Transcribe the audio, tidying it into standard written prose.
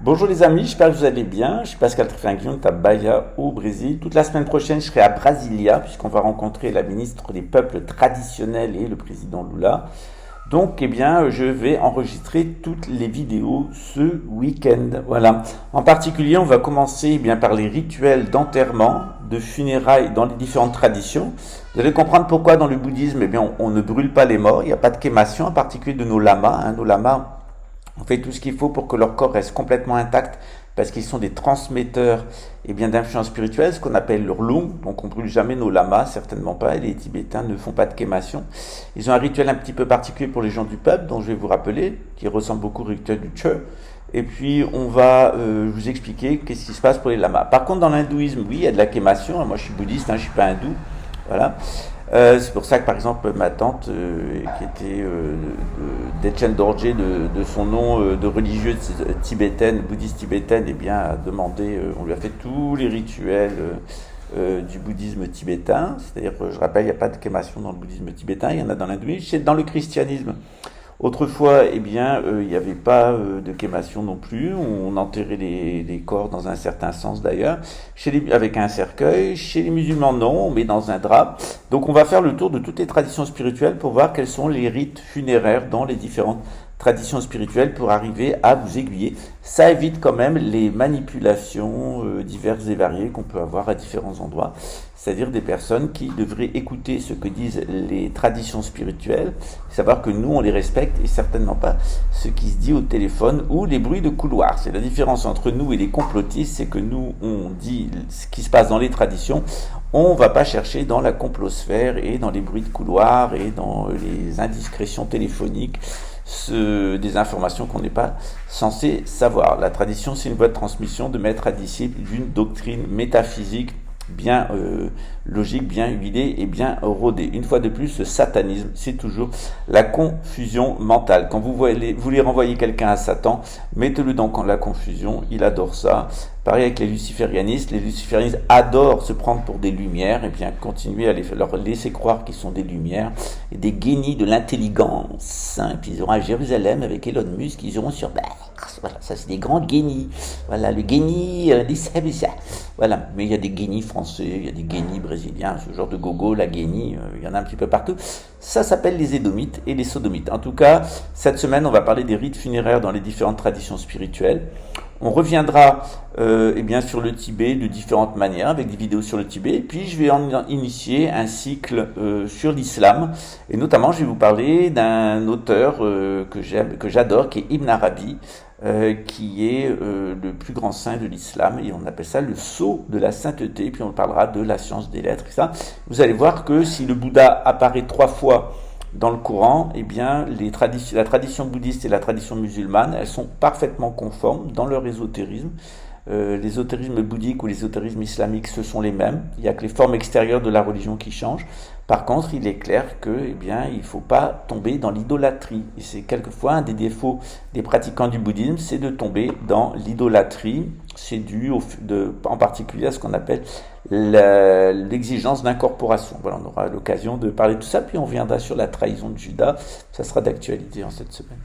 Bonjour les amis, j'espère que vous allez bien. Je suis Pascal Trifinguion à Bahia au Brésil. Toute la semaine prochaine, je serai à Brasilia puisqu'on va rencontrer la ministre des peuples traditionnels et le président Lula. Donc, eh bien, je vais enregistrer toutes les vidéos ce week-end. Voilà. En particulier, on va commencer eh bien par les rituels d'enterrement, de funérailles dans les différentes traditions. Vous allez comprendre pourquoi dans le bouddhisme, eh bien, on ne brûle pas les morts. Il n'y a pas de crémation, en particulier de nos lamas. Nos lamas, on fait tout ce qu'il faut pour que leur corps reste complètement intact parce qu'ils sont des transmetteurs et bien d'influence spirituelle, ce qu'on appelle leur lung. Donc on brûle jamais nos lamas, certainement pas. Et les Tibétains ne font pas de crémation. Ils ont un rituel un petit peu particulier pour les gens du peuple, dont je vais vous rappeler, qui ressemble beaucoup au rituel du Che. Et puis on va vous expliquer qu'est-ce qui se passe pour les lamas. Par contre, dans l'hindouisme, oui, il y a de la crémation. Moi, je suis bouddhiste, je suis pas hindou. Voilà. C'est pour ça que par exemple ma tante, qui était Dechen Dorje de son nom de religieuse tibétaine, bouddhiste tibétaine, eh bien a demandé, on lui a fait tous les rituels du bouddhisme tibétain. C'est-à-dire, je rappelle, il n'y a pas de crémation dans le bouddhisme tibétain, il y en a dans l'hindouisme, c'est dans le christianisme. Autrefois, eh bien, il n'y avait pas de crémation non plus. On enterrait les corps dans un certain sens d'ailleurs, avec un cercueil. Chez les musulmans, non, on met dans un drap. Donc, on va faire le tour de toutes les traditions spirituelles pour voir quels sont les rites funéraires dans les différentes traditions spirituelles pour arriver à vous aiguiller. Ça évite quand même les manipulations diverses et variées qu'on peut avoir à différents endroits. C'est-à-dire des personnes qui devraient écouter ce que disent les traditions spirituelles, savoir que nous on les respecte et certainement pas ce qui se dit au téléphone ou les bruits de couloir. C'est la différence entre nous et les complotistes, c'est que nous on dit ce qui se passe dans les traditions, on ne va pas chercher dans la complosphère et dans les bruits de couloir et dans les indiscrétions téléphoniques des informations qu'on n'est pas censé savoir. La tradition, c'est une voie de transmission de maître à disciple d'une doctrine métaphysique bien logique, bien huilée et bien rodée. Une fois de plus, le satanisme, c'est toujours la confusion mentale. Quand vous voulez renvoyer quelqu'un à Satan, mettez-le dans la confusion, il adore ça. Pareil avec les luciférianistes adorent se prendre pour des lumières, et bien continuer à leur laisser croire qu'ils sont des lumières, et des génies de l'intelligence. Et puis ils iront à Jérusalem avec Elon Musk, ils iront sur Mars. Voilà, ça c'est des grands génies. Voilà, le génie voilà, mais il y a des génies français, il y a des génies brésiliens, ce genre de gogo, la génie, il y en a un petit peu partout. Ça s'appelle les Édomites et les Sodomites. En tout cas, cette semaine, on va parler des rites funéraires dans les différentes traditions spirituelles. On reviendra eh bien, sur le Tibet de différentes manières, avec des vidéos sur le Tibet. Et puis, je vais initier un cycle sur l'islam. Et notamment, je vais vous parler d'un auteur que j'adore, qui est Ibn Arabi, qui est le plus grand saint de l'islam. Et on appelle ça le sceau de la sainteté. Puis, on parlera de la science des lettres. Et ça. Vous allez voir que si le Bouddha apparaît 3 fois dans le Coran, eh bien, la tradition bouddhiste et la tradition musulmane, elles sont parfaitement conformes dans leur ésotérisme. L'ésotérisme bouddhique ou l'ésotérisme islamique, ce sont les mêmes. Il n'y a que les formes extérieures de la religion qui changent. Par contre, il est clair que, eh bien, il ne faut pas tomber dans l'idolâtrie. Et c'est quelquefois un des défauts des pratiquants du bouddhisme, c'est de tomber dans l'idolâtrie. C'est dû en particulier à ce qu'on appelle l'exigence d'incorporation. Voilà, on aura l'occasion de parler de tout ça, puis on reviendra sur la trahison de Judas. Ça sera d'actualité en cette semaine.